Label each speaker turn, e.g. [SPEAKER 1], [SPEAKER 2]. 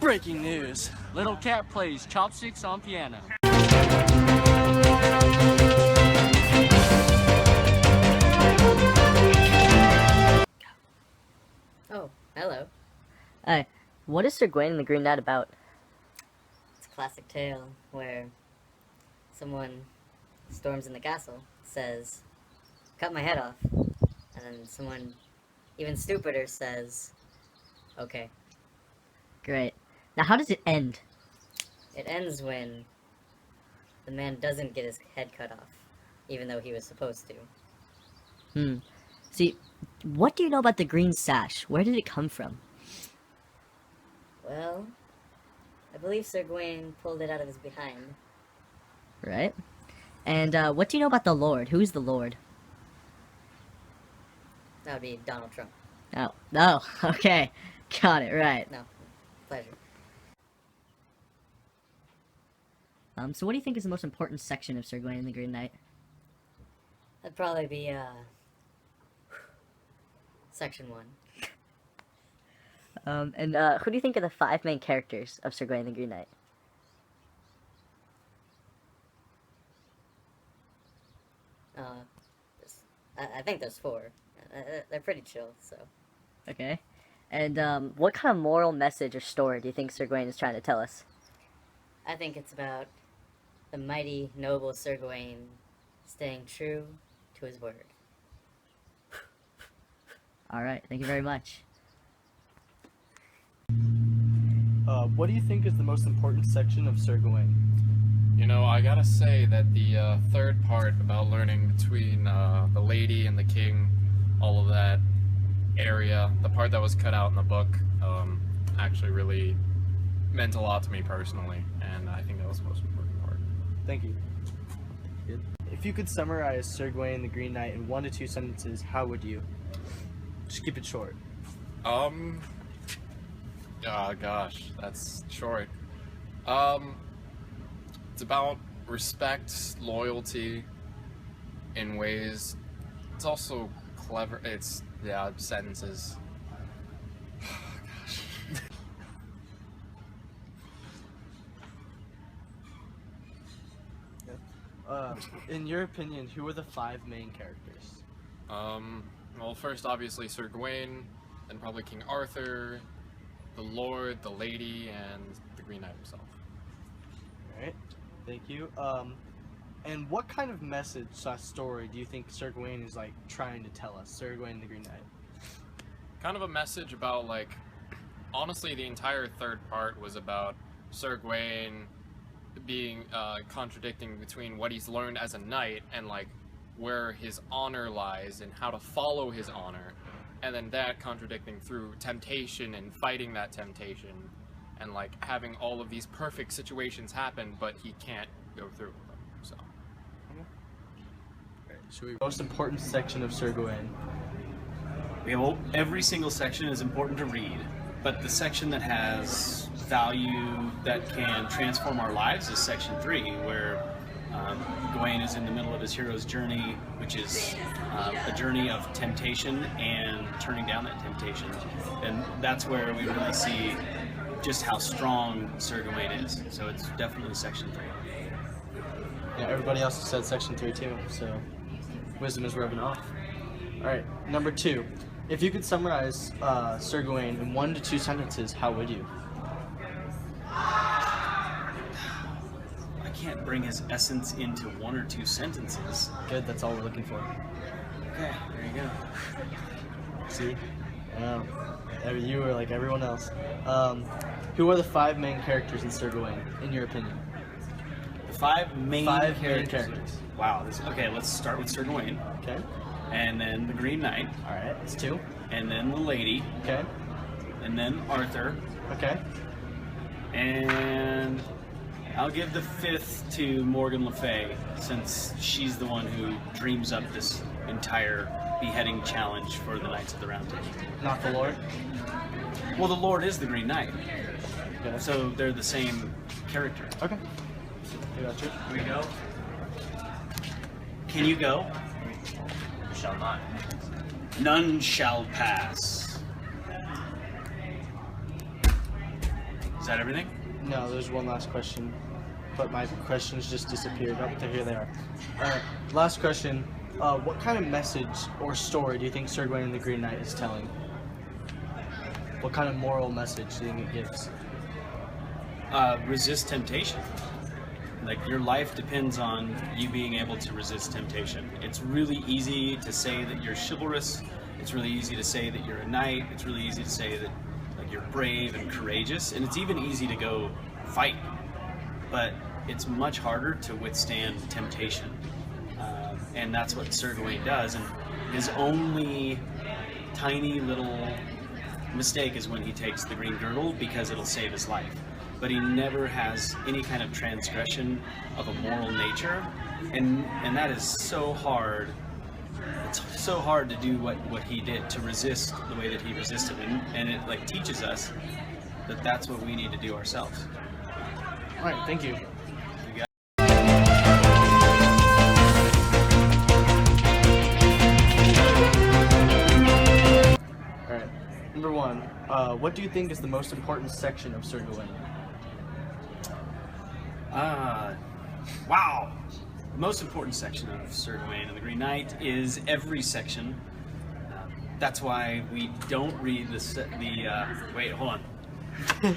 [SPEAKER 1] Breaking news. Little cat plays chopsticks on piano.
[SPEAKER 2] Oh, hello.
[SPEAKER 3] Hey, what is Sir Gawain and the Green Knight about?
[SPEAKER 2] It's a classic tale where someone storms in the castle, says, "Cut my head off," and then someone even stupider says, "Okay."
[SPEAKER 3] Great. Now, how does it end?
[SPEAKER 2] It ends when the man doesn't get his head cut off, even though he was supposed to.
[SPEAKER 3] See, what do you know about the green sash? Where did it come from?
[SPEAKER 2] Well, I believe Sir Gawain pulled it out of his behind.
[SPEAKER 3] Right? And, what do you know about the Lord? Who's the Lord?
[SPEAKER 2] That would be Donald Trump.
[SPEAKER 3] Oh, okay. Got it, right.
[SPEAKER 2] No, pleasure.
[SPEAKER 3] So what do you think is the most important section of Sir Gawain and the Green Knight?
[SPEAKER 2] That'd probably be, Section 1.
[SPEAKER 3] And who do you think are the 5 main characters of Sir Gawain and the Green Knight?
[SPEAKER 2] I think there's 4. They're pretty chill, so.
[SPEAKER 3] Okay. And, what kind of moral message or story do you think Sir Gawain is trying to tell us?
[SPEAKER 2] I think it's about the mighty, noble Sir Gawain staying true to his word.
[SPEAKER 3] Alright, thank you very much.
[SPEAKER 1] What do you think is the most important section of Sir Gawain?
[SPEAKER 4] You know, I gotta say that the third part about learning between the lady and the king, all of that area, the part that was cut out in the book, actually really meant a lot to me personally, and I think that was the most important part.
[SPEAKER 1] Thank you. If you could summarize Sir Gawain and the Green Knight in 1 to 2 sentences, how would you? Just keep it short.
[SPEAKER 4] Gosh, that's short. It's about respect, loyalty in ways. It's also clever. It's, yeah, sentences. Gosh.
[SPEAKER 1] In your opinion, who are the 5 main characters?
[SPEAKER 4] Well, first, obviously, Sir Gawain, then probably King Arthur, the Lord, the Lady, and the Green Knight himself.
[SPEAKER 1] Alright, thank you. And what kind of message / story do you think Sir Gawain is, like, trying to tell us? Sir Gawain and the Green Knight.
[SPEAKER 4] Kind of a message about, like, honestly, the entire third part was about Sir Gawain being, contradicting between what he's learned as a knight and, like, where his honor lies and how to follow his honor, and then that contradicting through temptation and fighting that temptation, and like having all of these perfect situations happen, but he can't go through with them. So,
[SPEAKER 1] Most important section of Sir Gawain.
[SPEAKER 5] Yeah, well, every single section is important to read, but the section that has value that can transform our lives is section 3, where Gawain is in the middle of his hero's journey, which is a journey of temptation and turning down that temptation. And that's where we really see just how strong Sir Gawain is. So it's definitely section 3.
[SPEAKER 1] Yeah, everybody else said section 3 too, so wisdom is rubbing off. Alright, number 2. If you could summarize Sir Gawain in 1 to 2 sentences, how would you?
[SPEAKER 5] I can't bring his essence into 1 or 2 sentences.
[SPEAKER 1] Good, that's all we're looking for.
[SPEAKER 5] Okay, there you go.
[SPEAKER 1] See? You are like everyone else. Who are the 5 main characters in Sir Gawain, in your opinion?
[SPEAKER 5] The 5 main
[SPEAKER 1] characters.
[SPEAKER 5] Wow. Okay, let's start with Sir Gawain.
[SPEAKER 1] Okay.
[SPEAKER 5] And then the Green Knight.
[SPEAKER 1] Alright, it's 2.
[SPEAKER 5] And then the Lady.
[SPEAKER 1] Okay.
[SPEAKER 5] And then Arthur.
[SPEAKER 1] Okay.
[SPEAKER 5] And I'll give the 5th to Morgan Le Fay, since she's the one who dreams up this entire beheading challenge for the Knights of the Round Table.
[SPEAKER 1] Not the Lord?
[SPEAKER 5] Well, the Lord is the Green Knight,
[SPEAKER 1] Okay.
[SPEAKER 5] so they're the same character.
[SPEAKER 1] Okay. I got you.
[SPEAKER 5] Here we go. Can you go?
[SPEAKER 6] Shall not.
[SPEAKER 5] None shall pass. Is that everything?
[SPEAKER 1] No, there's one last question, but my questions just disappeared. Oh, here they are. Alright, last question. What kind of message or story do you think Sir Gawain and the Green Knight is telling? What kind of moral message do you think it gives?
[SPEAKER 5] Resist temptation. Like, your life depends on you being able to resist temptation. It's really easy to say that you're chivalrous. It's really easy to say that you're a knight. It's really easy to say that like you're brave and courageous, and it's even easy to go fight. But it's much harder to withstand temptation, and that's what Sir Gawain does. And his only tiny little mistake is when he takes the green girdle, because it'll save his life. But he never has any kind of transgression of a moral nature, and that is so hard. It's so hard to do what he did, to resist the way that he resisted, and it like teaches us that that's what we need to do ourselves.
[SPEAKER 1] All right, thank you.
[SPEAKER 5] You got
[SPEAKER 1] All right, number one. What do you think is the most important section of Sir Gawain?
[SPEAKER 5] Wow! The most important section of Sir Gawain and the Green Knight is every section. That's why we don't read wait, hold on.